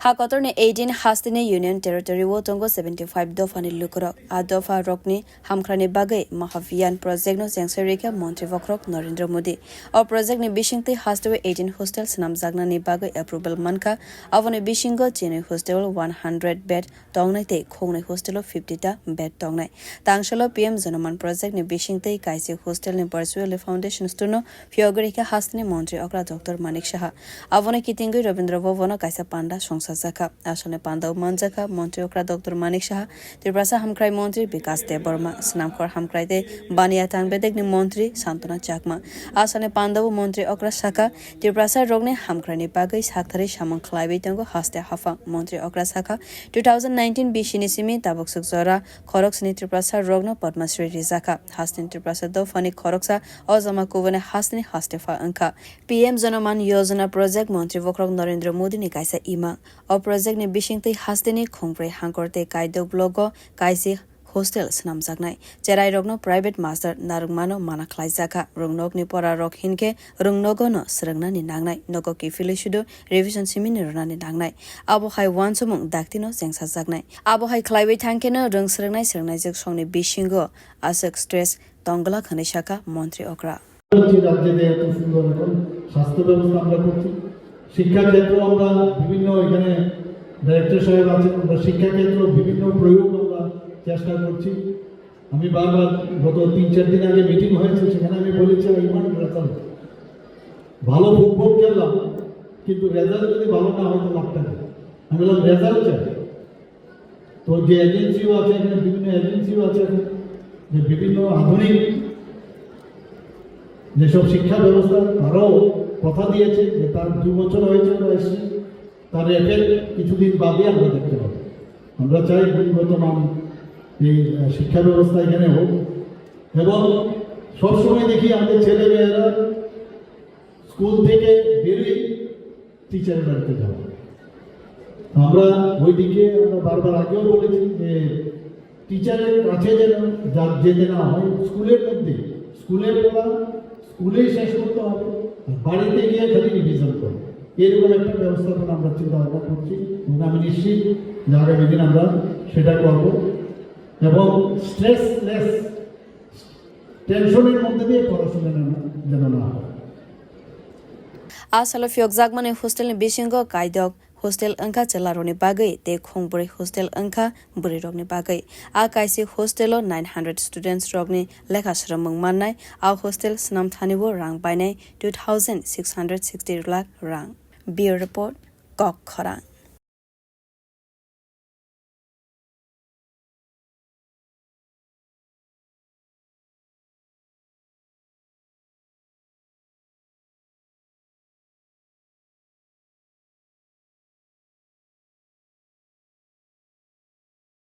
Hakotorne 18 hastine union territory wo tongo 75 dofani lukurok adofa rokni hamkrani bagai mahavian project no jengserika montri vokrok Narendra Modi or project ni bishingte hastwe 18 hostels namjagna ni bagai approval manka avone bishingo chene hostel 100 bed tongnai te khongnai hostel 50 ta bed tongnai tangshalo PM Zanoman project ni bishingte kaisi hostel ni virtual foundation stuno phiyogwi ka hastine montri okra Dr. Manik Shaha avone kitingui Rabindra Bhavana kaisa panda Zaka asone Pandav Manjaka Montri Okra Dr. Manik Shaha Tiprasa Hamkrai Montri Bikas De Burma Snamkhor Hamkrai De Baniatang Bedek ni Montri Santona Chakma asone Pandav Montri Okra Saka Tiprasa Rogne Hamkrai ni Bagai Sakthari Shamang Khlaibi Tango Haste Hafa Montri Okra Saka 2019 Bishinisimi Tabuk Sukzora Khoroksni Tiprasa Rogno Padmasri Rizaka Hastin Tiprasa Dofani Khoroksa Ozama Kuvane Hasni Hastefa Anka PM Zanoman Yojana Project Montri Vokrok Narendra Modi ni kaisa ima O project ni bishingte hasteni khongprei hangkorte kaidok blogo kaisi hostels namjaknai cherai rogno private master narungmano mana khlaijaka rungnok ni pora rok hinke rungnogo no srangna ni nangnai nogo ki filishudo revision seminar rona ni nangnai abo hai wansumung daktino jengsa jaknai abo hai khlaibai thangkeno rung srngnai jek songni bishingo asek stress tongla khani shaka মন্ত্রী okra রাজ্যে এত সুন্দর এখন স্বাস্থ্য ব্যবস্থা আমরা করছি শিক্ষা ক্ষেত্র আমরা বিভিন্ন এখানে ডাইরেক্টর সাহেব আছেন আমরা শিক্ষা ক্ষেত্র বিভিন্ন প্রয়োগ আমরা চেষ্টা করছি আমি বারবার গত 3-4 দিন আগে মিটিং হয়েছে সেখানে আমি বলেছি ইমান রেজাল্ট ভালো ফুটবল খেললাম কিন্তু রেজাল্ট যদি ভালো না হয় তো লাভটা কি আমি বললাম রেজাল্ট চাই তো যে এজেন্সিও আছে এখানে বিভিন্ন এজেন্সিও আছে যে বিভিন্ন আধুনিক যেসব শিক্ষা ব্যবস্থা তারাও কথা দিয়েছে যে তার 2 বছর হয়েছে এসেছে তার এফেক্ট কিছুদিন বাদে আমরা দেখতে পাবো আমরা চাই গুণগত মান এই শিক্ষা ব্যবস্থা এখানে হোক এবং সবসময় দেখি আমাদের ছেলেমেয়েরা স্কুল থেকে বেরিয়ে টিচারের বাড়িতে যাওয়া আমরা ওইদিকে আমরা বারবার আগেও বলেছি যে টিচারের কাছে যেন যেতে না হয় স্কুলের মধ্যে স্কুলের পড়া স্কুলেই শেষ করতে হবে বাড়িতে গিয়ে খালি রিভিশন করবে এরকম একটা ব্যবস্থাপনা আমরা চিন্তা ভাবনা করছি এবং আমি নিশ্চিত যে আগামী দিন আমরা সেটা করব এবং স্ট্রেসলেস টেনশনের মধ্যে দিয়ে পড়াশোনা যেন না হয় asalo phiyogjakmane hostel ni bishingo kaidok hostel angka chelaroni bagai te khongburi hostel angka buri rogni bagai a kaisi hostelo 900 students rogni lekha shramung mannai a hostel snam thanibo rang bainai 2660 lakh rang bureau report kok khorang